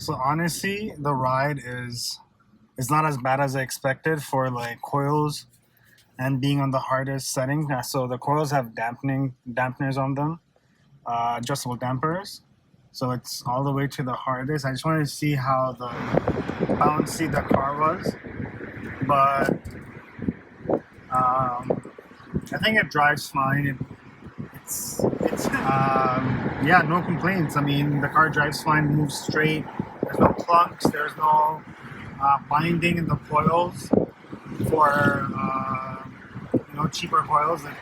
So honestly, the ride is not as bad as I expected for like coils and being on the hardest setting. So the coils have dampeners on them, adjustable dampers. So it's all the way to the hardest. I just wanted to see how the bouncy the car was, but I think it drives fine. Yeah, no complaints. I mean, the car drives fine, moves straight. There's no clunks. There's no binding in the coils for cheaper coils. Like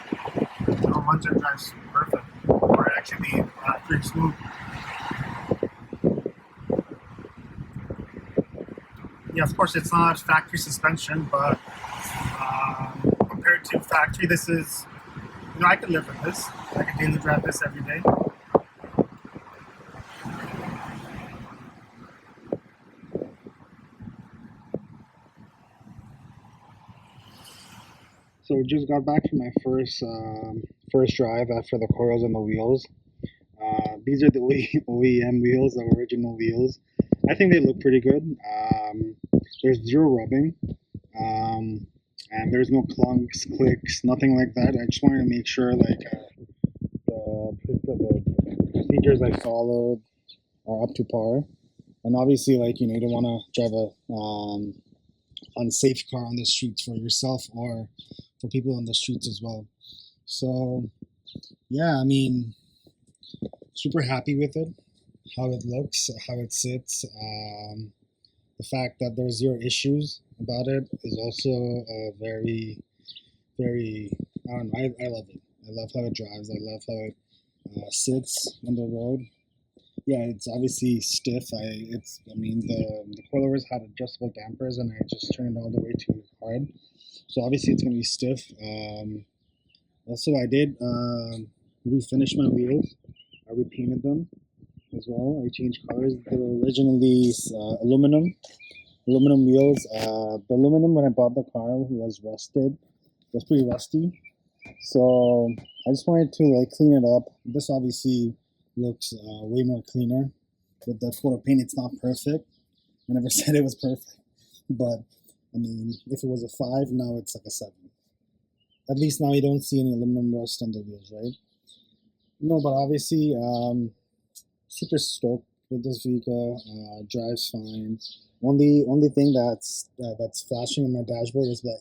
runs and drives perfect, or actually pretty smooth. Yeah, of course, it's not factory suspension, but compared to factory, this is I could live with this. I could daily drive this every day. So just got back from my first drive after the coils and the wheels. These are the OEM wheels, the original wheels. I think they look pretty good. There's zero rubbing, and there's no clunks, clicks, nothing like that. I just wanted to make sure the procedures I followed are up to par. And obviously, you don't want to drive a unsafe car on the streets for yourself or for people on the streets as well. So, yeah, I mean, super happy with it, how it looks, how it sits. The fact that there's zero issues about it is also very, very, I don't know, I love it. I love how it drives. I love how it sits on the road. Yeah, it's obviously stiff. I mean, the coilovers had adjustable dampers, and I just turned it all the way too hard. So obviously it's going to be stiff. Also, I did refinish my wheels. I repainted them as well. I changed colors. They were originally aluminum wheels. The aluminum when I bought the car was rusted. It was pretty rusty. So I just wanted to clean it up. This obviously looks way more cleaner with the coat of paint. It's not perfect. I never said it was perfect, but I mean, if it was a 5, now it's like a 7. At least now you don't see any aluminum rust on the wheels, right? No, but obviously, super stoked with this vehicle. Drives fine. Only thing that's flashing on my dashboard is the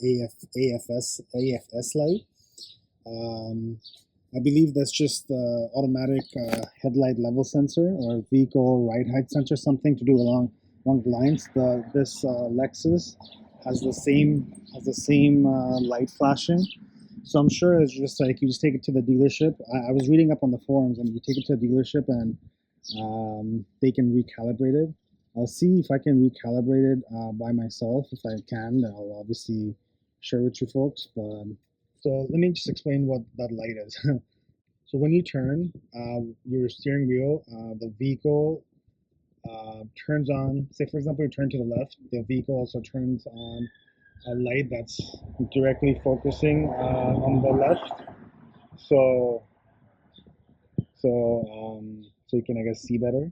AFS light. I believe that's just the automatic headlight level sensor or vehicle ride height sensor, something to do along the lines. This Lexus has the same light flashing. So I'm sure it's just you just take it to the dealership. I was reading up on the forums, and you take it to the dealership and they can recalibrate it. I'll see if I can recalibrate it by myself. If I can, then I'll obviously share with you folks. But so let me just explain what that light is. So when you turn your steering wheel, the vehicle turns on. Say for example, you turn to the left. The vehicle also turns on a light that's directly focusing on the left. So so you can see better.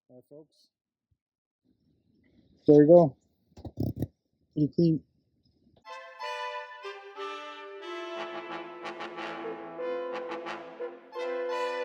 All right, folks. There you go. Pretty clean.